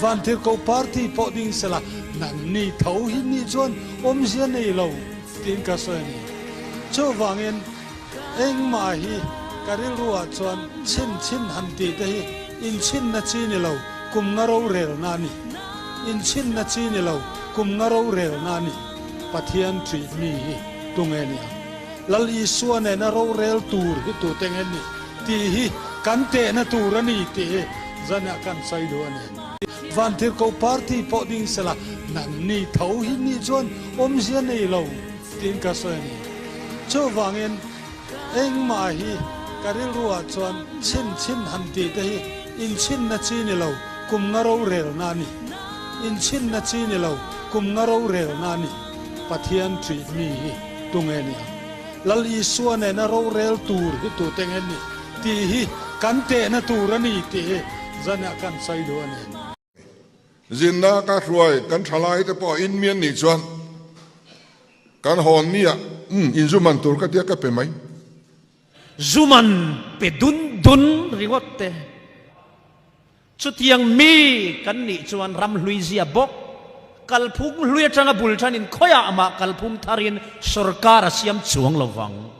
van thir ko party po ding sala nang ni thau hi ni chuan om zia nei lo tin ka so ni chu wangin eng ma hi karil ruwa chuan chin han ti te hi in chin na chi ni lo kum nga ro rel na ni in chin na chi ni lo kum nga ro rel na ni pathian tri mi hi tungenia lal i suan na ro rel tur hi tu tengen ni ti hi kan te na tur ani ti zana kan sai do ani van thir ko party po ding sala nang ni thau hi ni chuan om zia nei lo tin ka so ni chu wangin eng ma hi karil ruwa chuan chin han ti te hi in chin na chi ni lo kum nga ro rel na ni in chin na chi ni lo kum nga ro rel na ni pathian tri mi hi tungenia lal i suan na ro rel tur hi tu tengen ni ti hi kan te na tur ani ti zana kan sai do ani zinna ka ruai kan thalai te po in mian ni chuan kan hon ni in zuman tur ka tia ka pe mai zuman pe dun ringot te chutiang mi kan ni chuan ram hlui zia bok kalphum hlui atanga bul thanin khoya ama kalphum tharin sarkar asiam chuang lawang